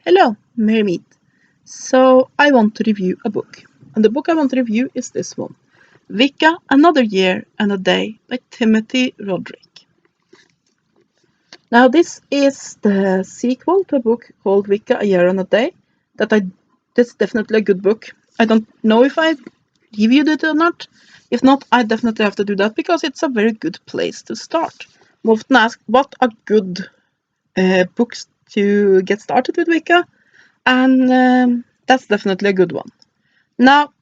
Hello, Mermaid. So I want to review a book. And the book I want to review is this one. Wicca, Another Year and a Day by Timothy Roderick. Now this is the sequel to a book called Wicca, A Year and a Day. That's definitely a good book. I don't know if I reviewed it or not. If not, I definitely have to do that because it's a very good place to start. I often ask what are good books to get started with Wicca, and that's definitely a good one. Now,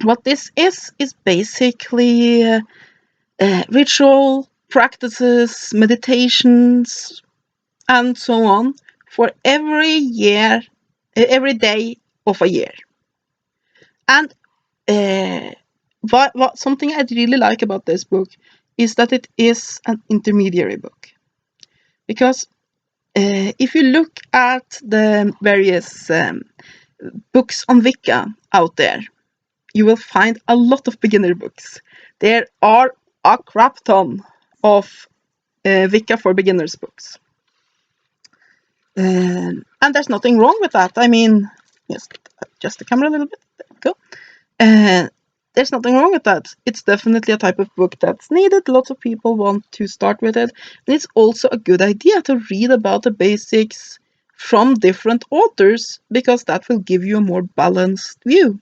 what this is basically ritual practices, meditations, and so on for every year, every day of a year. And what something I really like about this book is that it is an intermediary book, because if you look at the various books on Wicca out there, you will find a lot of beginner books. There are a crap ton of Wicca for beginners books. And there's nothing wrong with that. I mean, just adjust the camera a little bit. There we go. There's nothing wrong with that. It's definitely a type of book that's needed. Lots of people want to start with it. And it's also a good idea to read about the basics from different authors, because that will give you a more balanced view.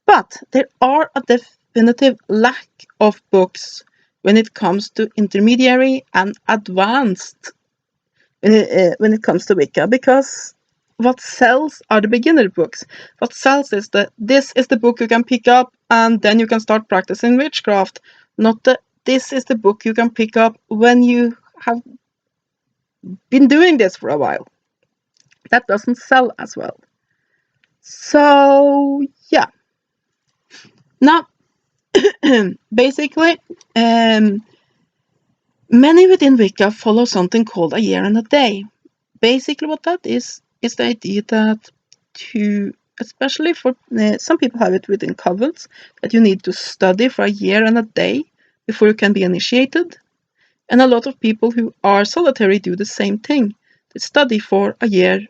But there are a definitive lack of books when it comes to intermediary and advanced when it comes to Wicca, because what sells are the beginner books. What sells is that this is the book you can pick up and then you can start practicing witchcraft, not that this is the book you can pick up when you have been doing this for a while. That doesn't sell as well. So, yeah. Now, basically, many within Wicca follow something called a year and a day. Basically, what that is the idea that especially for some people have it within covens, that you need to study for a year and a day before you can be initiated. And a lot of people who are solitary do the same thing. They study for a year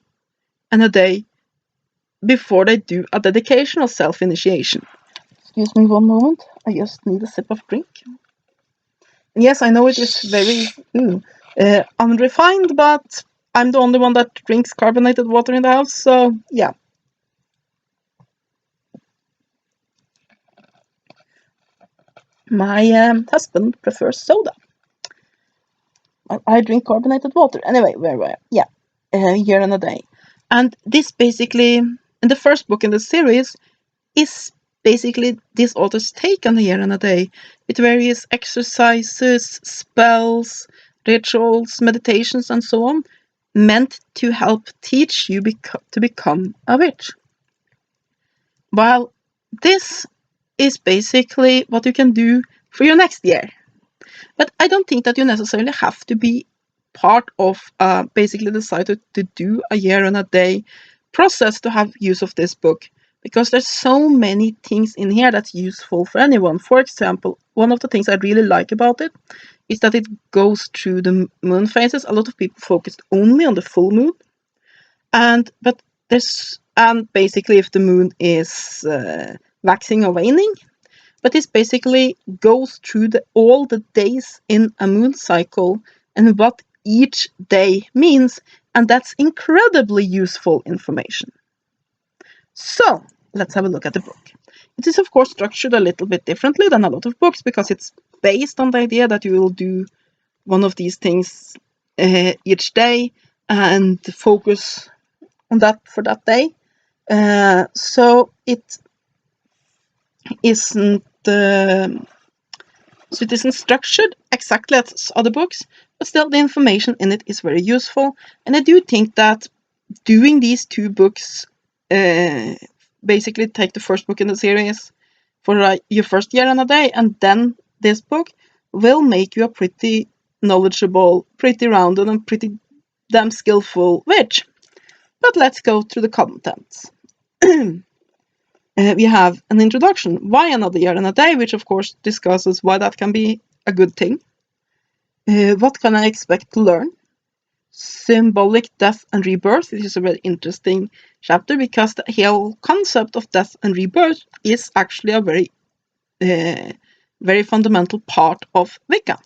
and a day before they do a dedication or self-initiation. Excuse me one moment, I just need a sip of drink. Yes, I know it is very unrefined, but I'm the only one that drinks carbonated water in the house, so yeah. My husband prefers soda. I drink carbonated water. Anyway, where were I? Yeah, a year and a day. And this basically, in the first book in the series, is basically this author's take on a year and a day, with various exercises, spells, rituals, meditations, and so on, meant to help teach you to become a witch. While this is basically what you can do for your next year. But I don't think that you necessarily have to be part of basically decided to do a year and a day process to have use of this book, because there's so many things in here that's useful for anyone. For example, one of the things I really like about it is that it goes through the moon phases. A lot of people focused only on the full moon, and basically if the moon is waxing or waning, but this basically goes through all the days in a moon cycle and what each day means, and that's incredibly useful information. So, let's have a look at the book. It is, of course, structured a little bit differently than a lot of books, because it's based on the idea that you will do one of these things each day and focus on that for that day. So it isn't structured exactly as other books, but still the information in it is very useful. And I do think that doing these two books, basically take the first book in the series for your first year and a day, and then this book, will make you a pretty knowledgeable, pretty rounded, and pretty damn skillful witch. But let's go through the contents. We have an introduction, why another year and a day, which of course discusses why that can be a good thing. What can I expect to learn? symbolic death and rebirth. This is a very interesting chapter because the whole concept of death and rebirth is actually a very fundamental part of Wicca.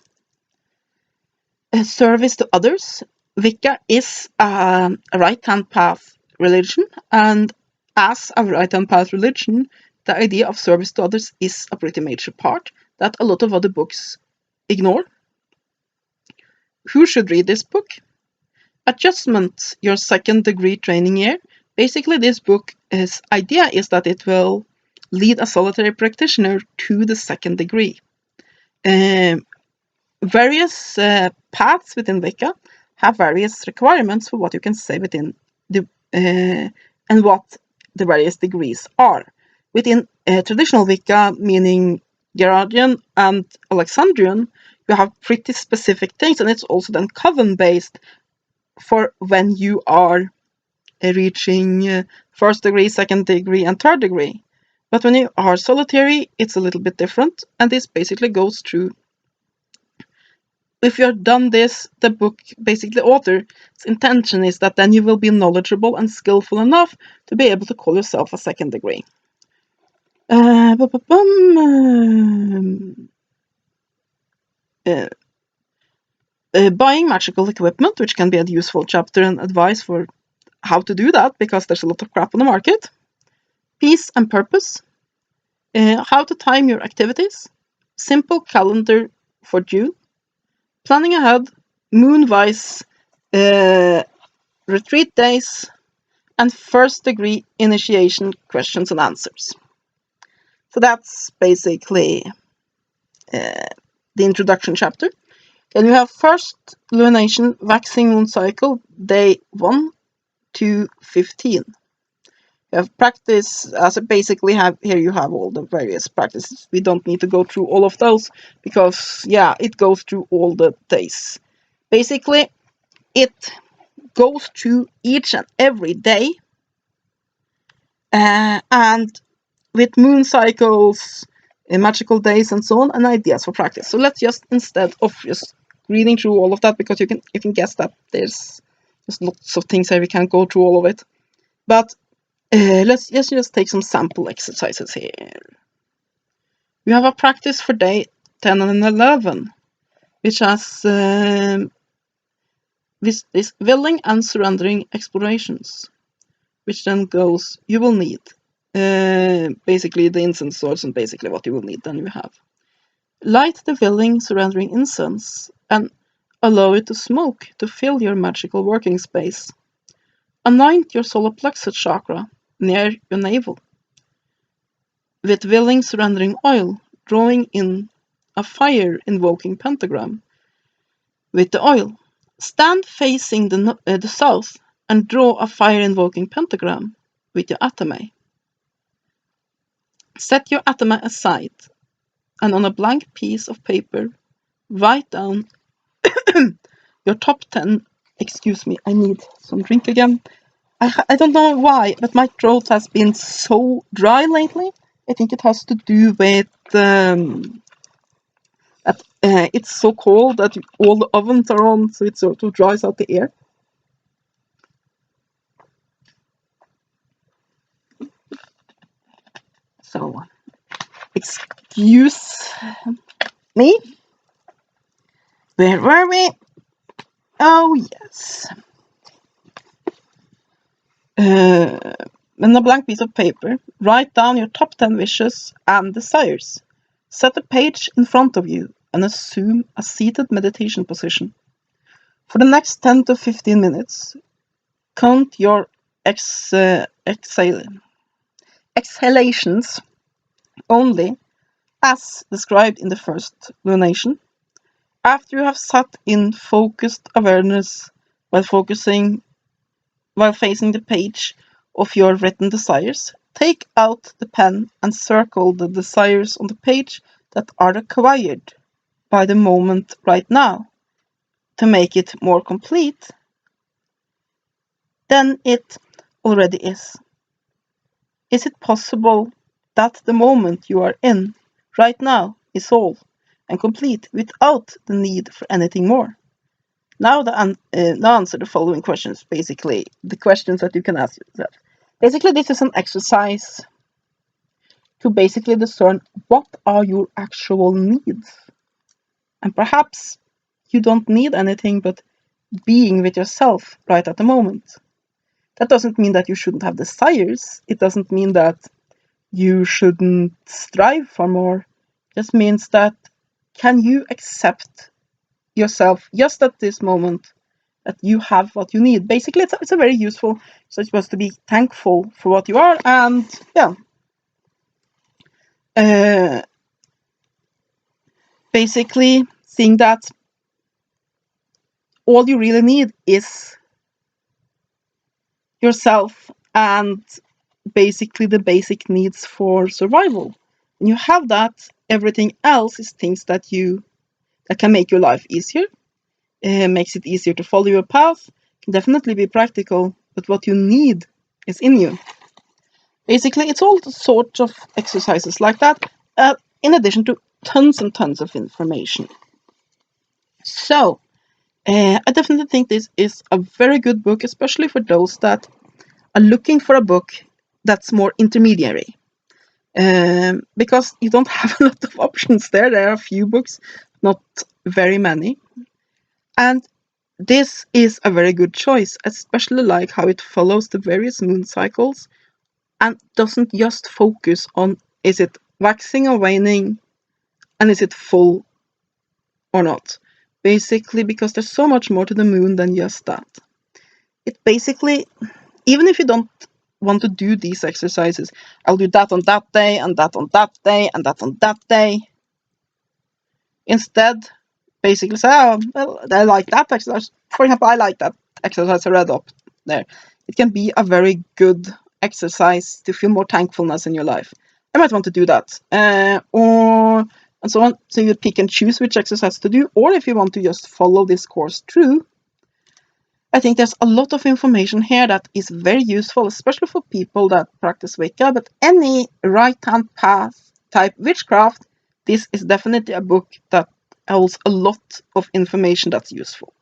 Service to others. Wicca is a right-hand path religion, and as a right-hand path religion, the idea of service to others is a pretty major part that a lot of other books ignore. Who should read this book? Adjustment, your second degree training year. Basically, this book's idea is that it will lead a solitary practitioner to the second degree. Various paths within Wicca have various requirements for what you can say within the and what the various degrees are. Within traditional Wicca, meaning Gerardian and Alexandrian, you have pretty specific things, and it's also then coven-based for when you are reaching first degree, second degree, and third degree. But when you are solitary, it's a little bit different, and this basically goes through. If you have done this, the book, basically the author's intention is that then you will be knowledgeable and skillful enough to be able to call yourself a second degree. Buying magical equipment, which can be a useful chapter and advice for how to do that, because there's a lot of crap on the market. Peace and purpose. How to time your activities. Simple calendar for June. Planning ahead, moonwise retreat days, and first degree initiation questions and answers. So that's basically the introduction chapter. Then you have first lumination, waxing moon cycle, day 1 to 15. You have practice, as I basically have here, you have all the various practices. We don't need to go through all of those because, yeah, it goes through all the days. Basically, it goes through each and every day, and with moon cycles, magical days, and so on, and ideas for practice. So let's just, instead of just reading through all of that, because you can guess that there's lots of things here, we can't go through all of it. But let's just take some sample exercises here. We have a practice for day 10 and 11, which has this willing and surrendering explorations, which then goes, you will need basically the incense source and basically what you will need. Then you have light the willing, surrendering incense and allow it to smoke to fill your magical working space. Anoint your solar plexus chakra near your navel with willing, surrendering oil, drawing in a fire invoking pentagram with the oil. Stand facing the south and draw a fire invoking pentagram with your atame. Set your atame aside and on a blank piece of paper write down your top 10. Excuse me, I need some drink again. I don't know why, but my throat has been so dry lately. I think it has to do with that it's so cold that all the ovens are on, so it sort of dries out the air. So, excuse me. Where were we? Oh, yes. On a blank piece of paper, write down your top 10 wishes and desires. Set a page in front of you and assume a seated meditation position. For the next 10 to 15 minutes, count your exhalations only as described in the first lunation. After you have sat in focused awareness while facing the page of your written desires, take out the pen and circle the desires on the page that are required by the moment right now to make it more complete than it already is. Is it possible that the moment you are in right now is all and complete without the need for anything more? Now now answer the following questions, basically, the questions that you can ask yourself. Basically, this is an exercise to basically discern what are your actual needs. And perhaps you don't need anything but being with yourself right at the moment. That doesn't mean that you shouldn't have desires. It doesn't mean that you shouldn't strive for more. It just means that can you accept yourself just at this moment that you have what you need. Basically, it's a very useful. So it's supposed to be thankful for what you are, and yeah, basically seeing that all you really need is yourself and basically the basic needs for survival. When you have that, everything else is things that can make your life easier, makes it easier to follow your path, can definitely be practical, but what you need is in you. Basically, it's all sorts of exercises like that, in addition to tons and tons of information. So, I definitely think this is a very good book, especially for those that are looking for a book that's more intermediary. Because you don't have a lot of options there. There are a few books, not very many. And this is a very good choice, especially like how it follows the various moon cycles and doesn't just focus on is it waxing or waning and is it full or not. Basically, because there's so much more to the moon than just that. It basically, even if you don't want to do these exercises, I'll do that on that day, and that on that day, and that on that day. Instead, basically say, oh, well, I like that exercise. For example, I like that exercise I read up there. It can be a very good exercise to feel more thankfulness in your life. I might want to do that. And so on. So you pick and choose which exercise to do, or if you want to just follow this course through. I think there's a lot of information here that is very useful, especially for people that practice Wicca, but any right-hand path type witchcraft, this is definitely a book that holds a lot of information that's useful.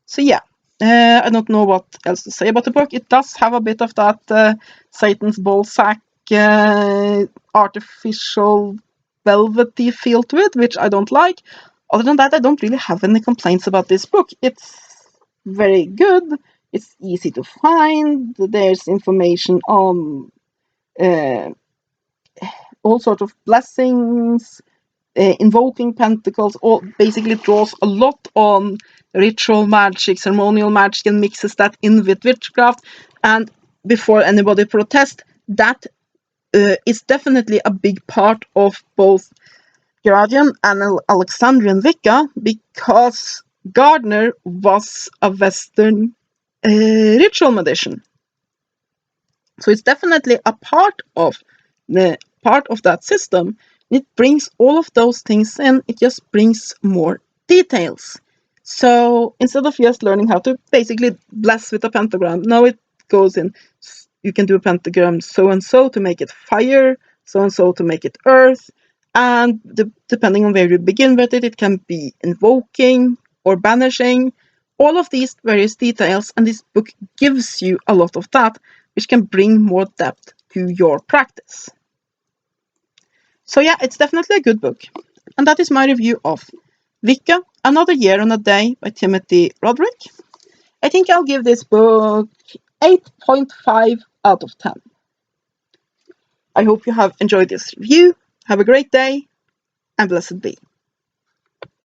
So yeah, I don't know what else to say about the book. It does have a bit of that Satan's ballsack artificial velvety feel to it, which I don't like. Other than that, I don't really have any complaints about this book. It's very good. It's easy to find. There's information on all sorts of blessings, invoking pentacles. All basically draws a lot on ritual magic, ceremonial magic, and mixes that in with witchcraft. And before anybody protests, that is definitely a big part of both Gradian and Alexandrian Wicca, because Gardner was a Western ritual magician. So it's definitely a part of that system. It brings all of those things in. It just brings more details. So instead of just learning how to basically bless with a pentagram, now it goes in. You can do a pentagram so and so to make it fire, so and so to make it earth. And depending on where you begin with it, it can be invoking or banishing, all of these various details, and this book gives you a lot of that, which can bring more depth to your practice. So yeah, it's definitely a good book. And that is my review of Wicca, Another Year and a Day by Timothy Roderick. I think I'll give this book 8.5 out of 10. I hope you have enjoyed this review. Have a great day, and blessed be.